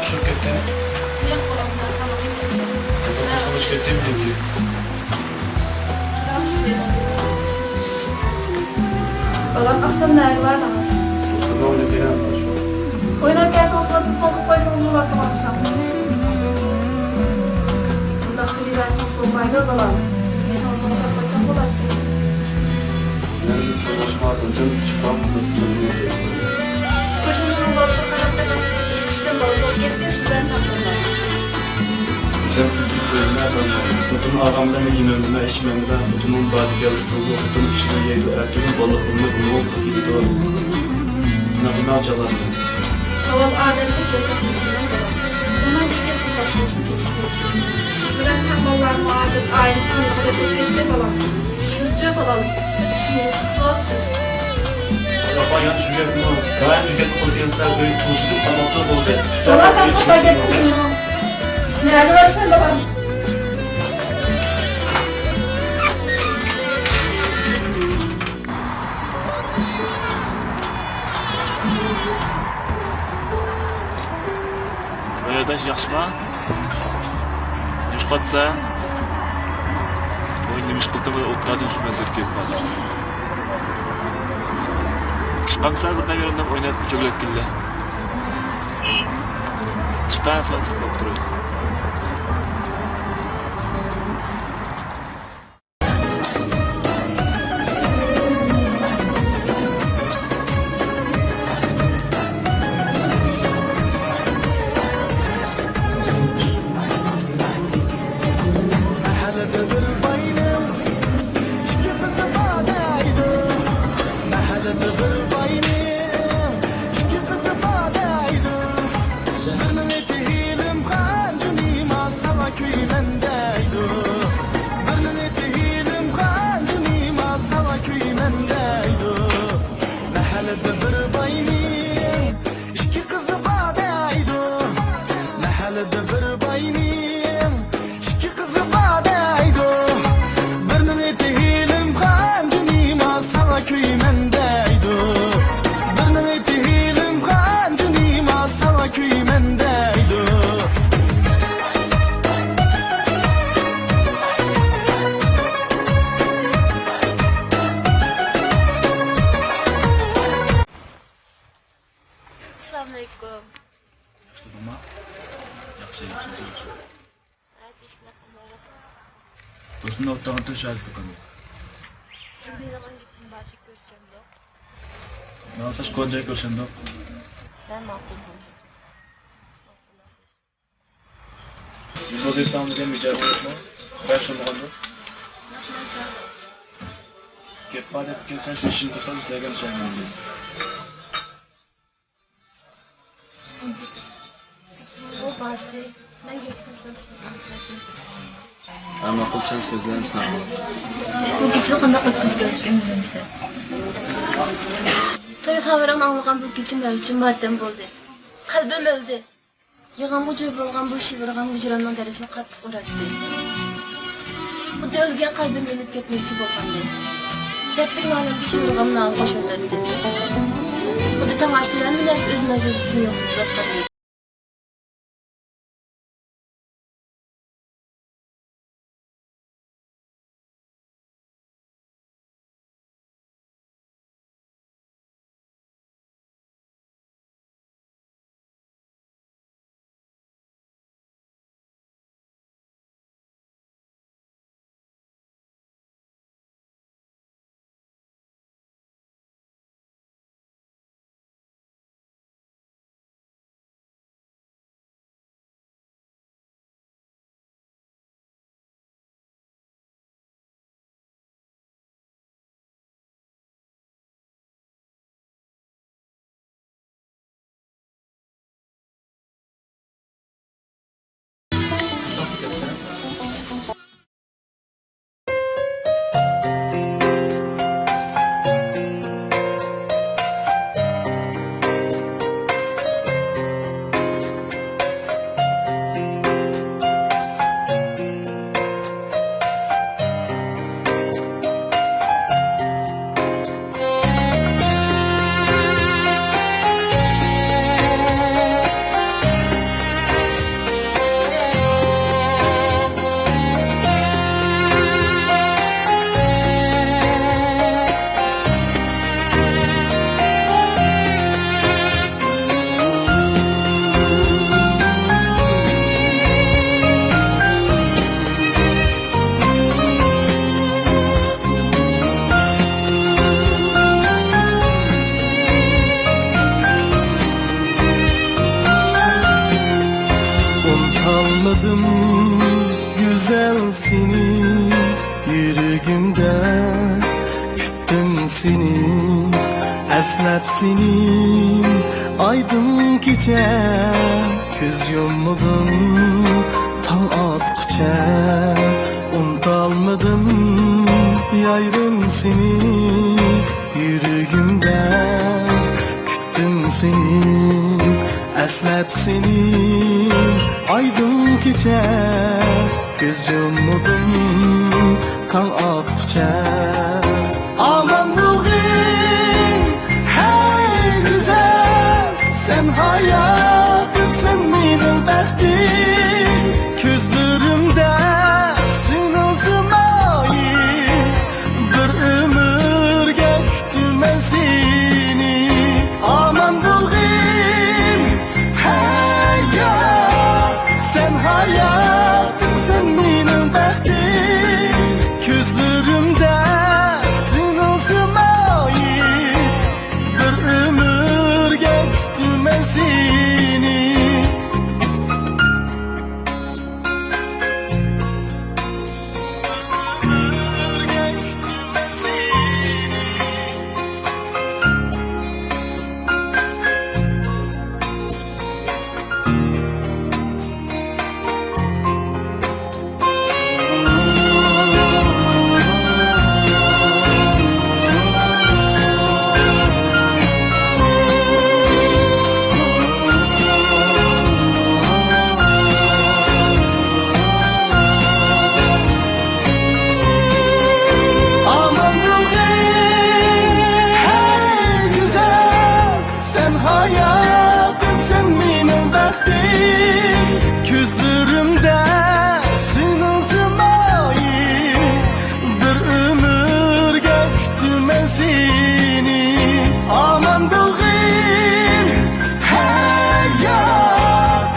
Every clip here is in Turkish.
Balam çok kötü. Yok olanlar tamam. Babam sonuç kötü mi dedi? Balam akşam nerede var namaz? Mustafa öyle bir an var şu an. Oynarken sana telefon koysanız mı baktım akşam? Bundan sonra verseniz koymaydı balam. Bir sana uçak koysam kolay. Ben şu konuşma alacağım. Çıkmam konusunda. Başımızın balası karakter iş güçten balası olup gitti sizden tanımlar. Güzel kültür bölümler adamlar. Kutun ağamdan ve yemeğimden, içmemden, kutunun badi yazılı, kutun içine yeydi, ertuğun balığını, bunu oldu gibi doğru. Nakına acalardı. Haval Adem'de yaşasmışından balam. Ondan diyecek tutarsınızın geçirmeyesiz. Siz bilen tam ballar muazip, aynı kanlıkta dökmekte balam. Sizce balam, siz ne için kulaksız? Bayan çünkü bu, bayan çünkü bu gençler böyle tuğçuluk anlattığı oldu. Balam ben kafa getiriyorum. Nerede varsan balam? Oyadaş yaxshimi? Yutqatsa, o'yin nima ish qildim, o'tqadim shu mazir ketmaz. Chiqqansan birdan yerimdan o'ynab cho'glab keldi. Chiqqan son saqlab turadi. Assalamualaikum. Nima? Yaxshi, yaxshi. Bismillah. Do'stimni o'tdan tushadi do'konga. Sizga nima batik ko'rsandoq? Nima joy ko'rsandoq? Ben ma'qul bo'ldi. Bu desamizga mijarı yo'qmi? Ben şunu qildim. Keppa deb kelsan shu ishni qilsam degan chayman. O batik. Ben getirsem sizga. Ama qilsangiz ko'zlarini sinadim. Bu kecha qanday qilib bizga o'tgan bilmaysan. To'y xabarini anglagan bu kecha men uchun motam bo'ldi. Qalbim o'ldi. Yig'amga joy bo'lgan bu shivirg'an hujramning darisini qattiq uratdi. Xuddi o'lgan qalbim o'lib ketmoqchi bo'lgandek. Dardlik nolamga shivirg'amni qo'shildi. Xuddi tong aslan narsa o'z majozatini yo'qotib Əslab senin aydın gece Göz yummadım tal atqıça Unutalmadım yayrım seni Yüreğimde küttüm seni Əslab senin aydın gece Göz yummadım tal atqıça Aman bugün hey güzel Sen hayatım sen benim bəxtim Gözlerimde sen özüm ayı Bir ömür geçtim ben seni Aman bugün hey ya Sen hayatım sen benim bəxtim Gözlerimde sen özüm ayı Bir ömür geçtim ben seni Ömür geçtim ben seni Aman bugün hey güzel Sen hayatım sen benim bəxtim Gözlerimde sen özüm ayı Bir ömür geçtim ben seni Aman bugün hey ya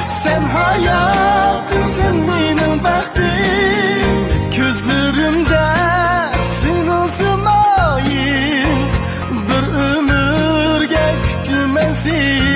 Sen hayatım sen benim bəxtim Gözlerimde sen özüm ayı Bir ömür geçtim ben seni